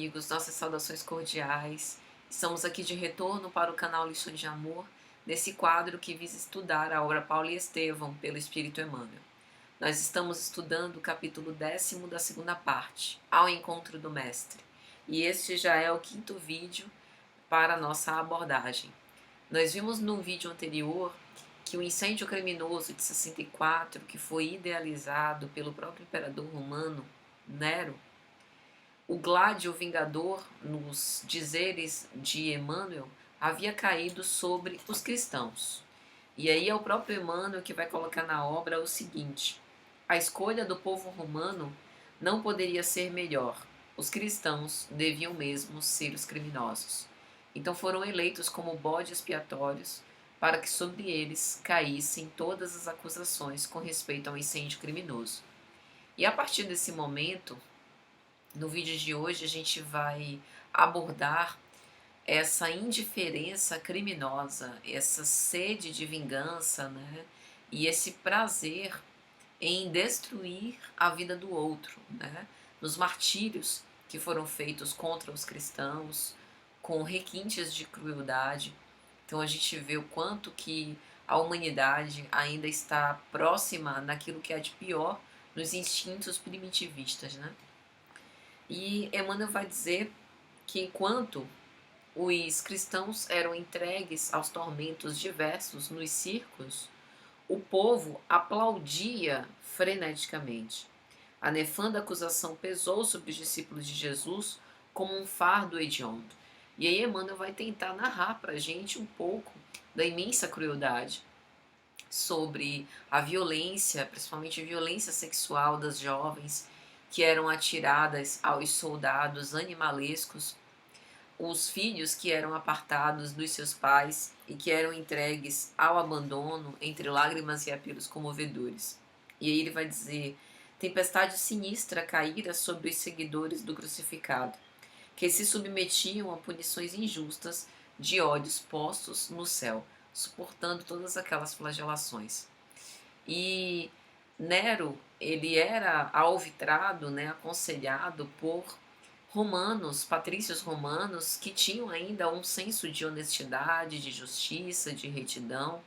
amigos, nossas saudações cordiais. Estamos aqui de retorno para o canal Lições de Amor, nesse quadro que visa estudar a obra Paulo e Estevão, pelo Espírito Emmanuel. Nós estamos estudando o capítulo 10º da segunda parte, Ao Encontro do Mestre. E este já é o quinto vídeo para a nossa abordagem. Nós vimos no vídeo anterior que o incêndio criminoso de 64, que foi idealizado pelo próprio imperador romano, Nero, o Gládio Vingador, nos dizeres de Emmanuel, havia caído sobre os cristãos. E aí é o próprio Emmanuel que vai colocar na obra o seguinte: a escolha do povo romano não poderia ser melhor. Os cristãos deviam mesmo ser os criminosos. Então foram eleitos como bodes expiatórios para que sobre eles caíssem todas as acusações com respeito ao incêndio criminoso. E a partir desse momento, no vídeo de hoje a gente vai abordar essa indiferença criminosa, essa sede de vingança, né? E esse prazer em destruir a vida do outro, né? Nos martírios que foram feitos contra os cristãos, com requintes de crueldade. Então a gente vê o quanto que a humanidade ainda está próxima naquilo que há de pior nos instintos primitivistas, né? E Emmanuel vai dizer que enquanto os cristãos eram entregues aos tormentos diversos nos circos, o povo aplaudia freneticamente. A nefanda acusação pesou sobre os discípulos de Jesus como um fardo hediondo. E aí Emmanuel vai tentar narrar para a gente um pouco da imensa crueldade sobre a violência, principalmente a violência sexual das jovens que eram atiradas aos soldados animalescos, os filhos que eram apartados dos seus pais e que eram entregues ao abandono entre lágrimas e apelos comovedores. E aí ele vai dizer: tempestade sinistra caíra sobre os seguidores do crucificado, que se submetiam a punições injustas de ódios postos no céu, suportando todas aquelas flagelações. E Nero, ele era alvitrado, né, aconselhado por romanos, patrícios romanos, que tinham ainda um senso de honestidade, de justiça, de retidão,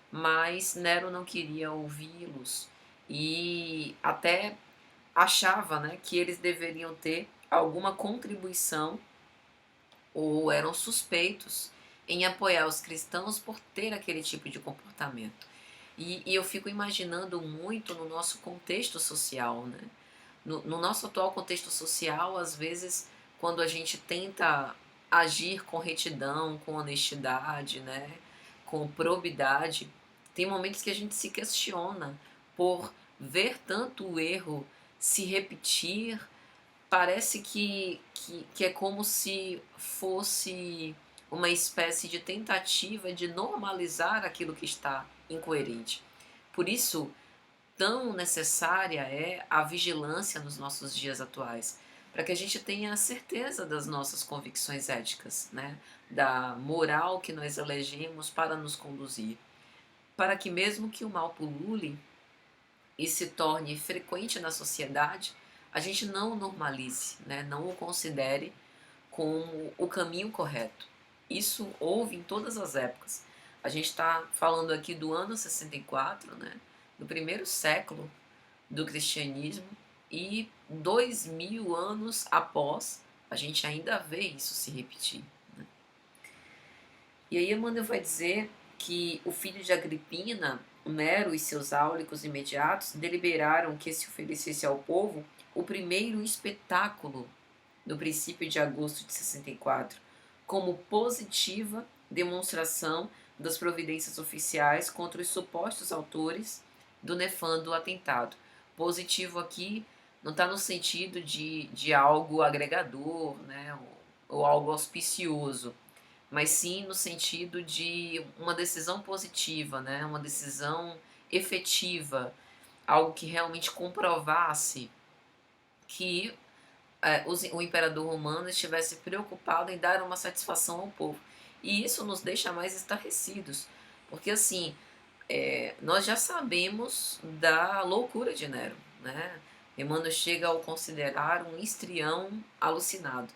mas Nero não queria ouvi-los e até achava, né, que eles deveriam ter alguma contribuição ou eram suspeitos em apoiar os cristãos por ter aquele tipo de comportamento. E eu fico imaginando muito no nosso contexto social, né? No nosso atual contexto social, às vezes, quando a gente tenta agir com retidão, com honestidade, né, com probidade, tem momentos que a gente se questiona por ver tanto o erro se repetir. Parece que é como se fosse uma espécie de tentativa de normalizar aquilo que está incoerente. Por isso, tão necessária é a vigilância nos nossos dias atuais, para que a gente tenha a certeza das nossas convicções éticas, né? Da moral que nós elegemos para nos conduzir, para que mesmo que o mal pulule e se torne frequente na sociedade, a gente não o normalize, né? Não o considere como o caminho correto. Isso houve em todas as épocas. A gente está falando aqui do ano 64, né? Do primeiro século do cristianismo, e 2000 anos após, a gente ainda vê isso se repetir, né? E aí Emmanuel vai dizer que o filho de Agripina, Nero, e seus áulicos imediatos deliberaram que se oferecesse ao povo o primeiro espetáculo no princípio de agosto de 64, como positiva demonstração das providências oficiais contra os supostos autores do nefando atentado. Positivo aqui não está no sentido de algo agregador, né, ou algo auspicioso, mas sim no sentido de uma decisão positiva, né, uma decisão efetiva, algo que realmente comprovasse que o imperador romano estivesse preocupado em dar uma satisfação ao povo. E isso nos deixa mais estarrecidos, porque assim, nós já sabemos da loucura de Nero, né? Emmanuel chega ao considerar um histrião alucinado.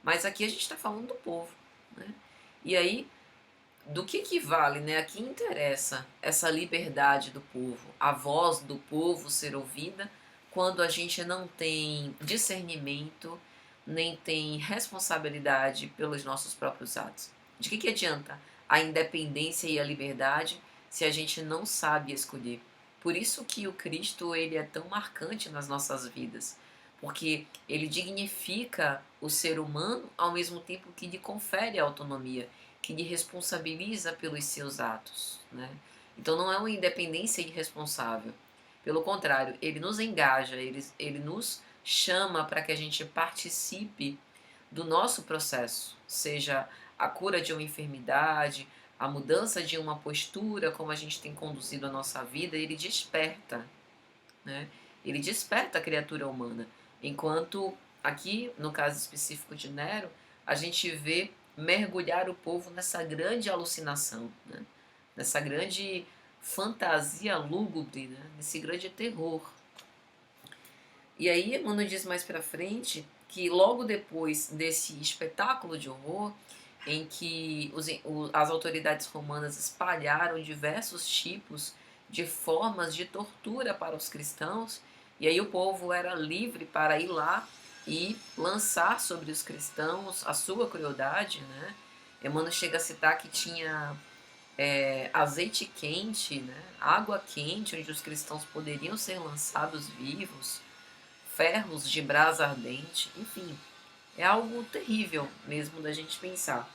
Mas aqui a gente está falando do povo, né? E aí, do que vale, né? A que interessa essa liberdade do povo, a voz do povo ser ouvida, quando a gente não tem discernimento, nem tem responsabilidade pelos nossos próprios atos? De que adianta a independência e a liberdade se a gente não sabe escolher? Por isso que o Cristo ele é tão marcante nas nossas vidas, porque ele dignifica o ser humano ao mesmo tempo que lhe confere autonomia, que lhe responsabiliza pelos seus atos, né? Então não é uma independência irresponsável. Pelo contrário, ele nos engaja, ele nos chama para que a gente participe do nosso processo, seja a cura de uma enfermidade, a mudança de uma postura, como a gente tem conduzido a nossa vida, ele desperta, né? Ele desperta a criatura humana. Enquanto aqui, no caso específico de Nero, a gente vê mergulhar o povo nessa grande alucinação, né? Nessa grande fantasia lúgubre, né? Nesse grande terror. E aí, Emmanuel diz mais pra frente que logo depois desse espetáculo de horror, em que as autoridades romanas espalharam diversos tipos de formas de tortura para os cristãos, e aí o povo era livre para ir lá e lançar sobre os cristãos a sua crueldade, né? Emmanuel chega a citar que tinha azeite quente, né? Água quente, onde os cristãos poderiam ser lançados vivos, ferros de brasa ardente, enfim, é algo terrível mesmo da gente pensar.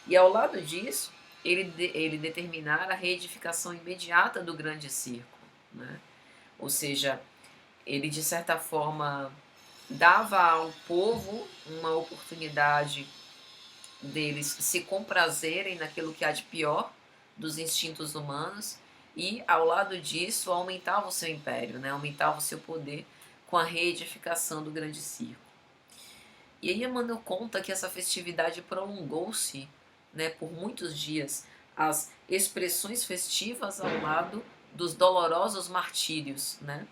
E ao lado disso, ele determinar a reedificação imediata do grande circo, né? Ou seja, ele de certa forma dava ao povo uma oportunidade deles se comprazerem naquilo que há de pior dos instintos humanos e, ao lado disso, aumentava o seu império, né? Aumentava o seu poder com a reedificação do grande circo. E aí Emmanuel conta que essa festividade prolongou-se, né, por muitos dias, as expressões festivas ao lado dos dolorosos martírios, né?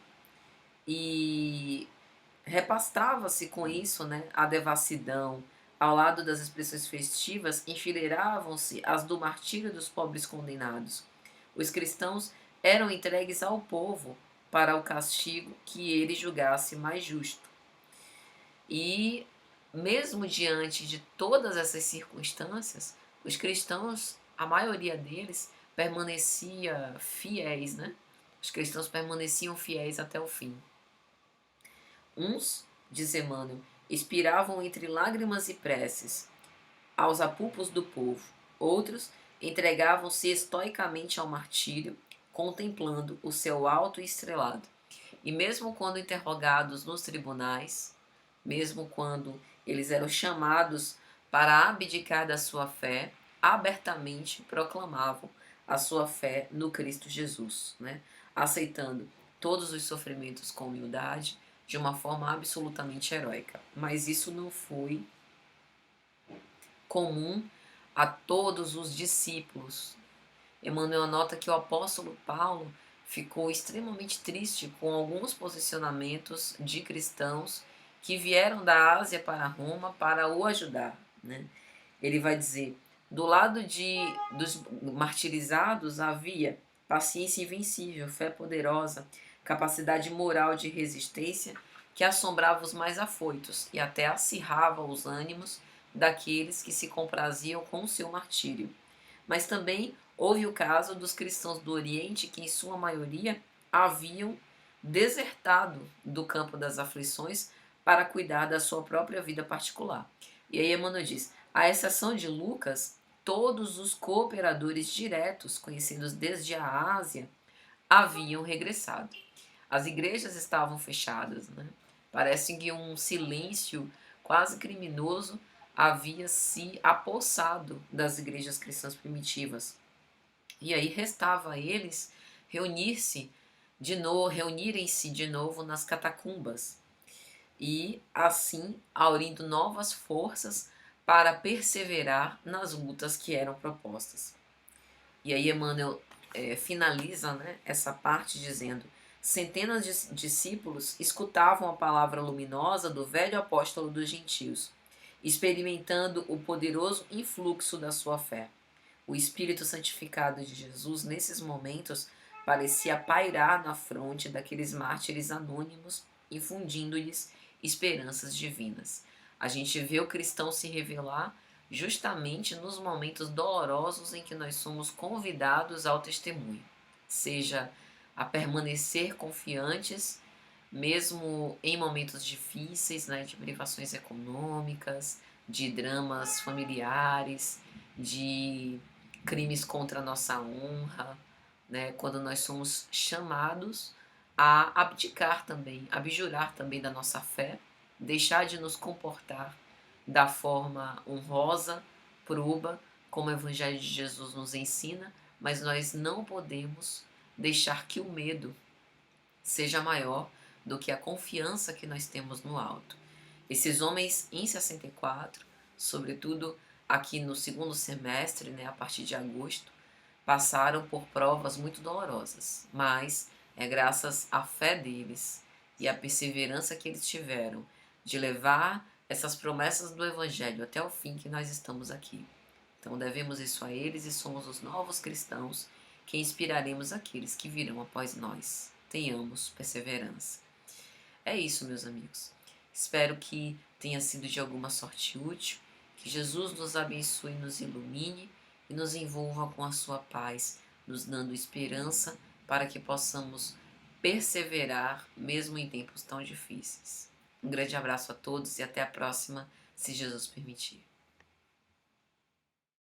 E repastava-se com isso, né, a devassidão. Ao lado das expressões festivas, enfileiravam-se as do martírio dos pobres condenados. Os cristãos eram entregues ao povo para o castigo que ele julgasse mais justo. E, mesmo diante de todas essas circunstâncias, os cristãos, a maioria deles, permanecia fiéis, né? Os cristãos permaneciam fiéis até o fim. Uns, diz Emmanuel, expiravam entre lágrimas e preces aos apupos do povo. Outros entregavam-se estoicamente ao martírio, contemplando o céu alto e estrelado. E mesmo quando interrogados nos tribunais, mesmo quando eles eram chamados para abdicar da sua fé, abertamente proclamavam a sua fé no Cristo Jesus, né? Aceitando todos os sofrimentos com humildade, de uma forma absolutamente heróica. Mas isso não foi comum a todos os discípulos. Emmanuel nota que o apóstolo Paulo ficou extremamente triste com alguns posicionamentos de cristãos que vieram da Ásia para Roma para o ajudar, né? Ele vai dizer: do lado dos martirizados havia paciência invencível, fé poderosa, capacidade moral de resistência que assombrava os mais afoitos e até acirrava os ânimos daqueles que se compraziam com o seu martírio. Mas também houve o caso dos cristãos do Oriente que, em sua maioria, haviam desertado do campo das aflições para cuidar da sua própria vida particular. E aí Emmanuel diz: à exceção de Lucas, todos os cooperadores diretos, conhecidos desde a Ásia, haviam regressado. As igrejas estavam fechadas, né? Parece que um silêncio quase criminoso havia se apossado das igrejas cristãs primitivas. E aí restava a eles reunirem-se de novo nas catacumbas e assim aurindo novas forças para perseverar nas lutas que eram propostas. E aí Emmanuel finaliza, né, essa parte dizendo: centenas de discípulos escutavam a palavra luminosa do velho apóstolo dos gentios experimentando o poderoso influxo da sua fé. O Espírito Santificado de Jesus, nesses momentos, parecia pairar na fronte daqueles mártires anônimos, infundindo-lhes esperanças divinas. A gente vê o cristão se revelar justamente nos momentos dolorosos em que nós somos convidados ao testemunho, seja a permanecer confiantes, mesmo em momentos difíceis, né, de privações econômicas, de dramas familiares, de crimes contra a nossa honra, né, quando nós somos chamados a abdicar também, abjurar também da nossa fé, deixar de nos comportar da forma honrosa, proba, como o Evangelho de Jesus nos ensina, mas nós não podemos deixar que o medo seja maior do que a confiança que nós temos no alto. Esses homens em 64, sobretudo aqui no segundo semestre, né, a partir de agosto, passaram por provas muito dolorosas, mas é graças à fé deles e à perseverança que eles tiveram de levar essas promessas do Evangelho até o fim que nós estamos aqui. Então devemos isso a eles e somos os novos cristãos que inspiraremos aqueles que virão após nós. Tenhamos perseverança. É isso, meus amigos. Espero que tenha sido de alguma sorte útil, que Jesus nos abençoe, nos ilumine e nos envolva com a sua paz, nos dando esperança para que possamos perseverar mesmo em tempos tão difíceis. Um grande abraço a todos e até a próxima, se Jesus permitir.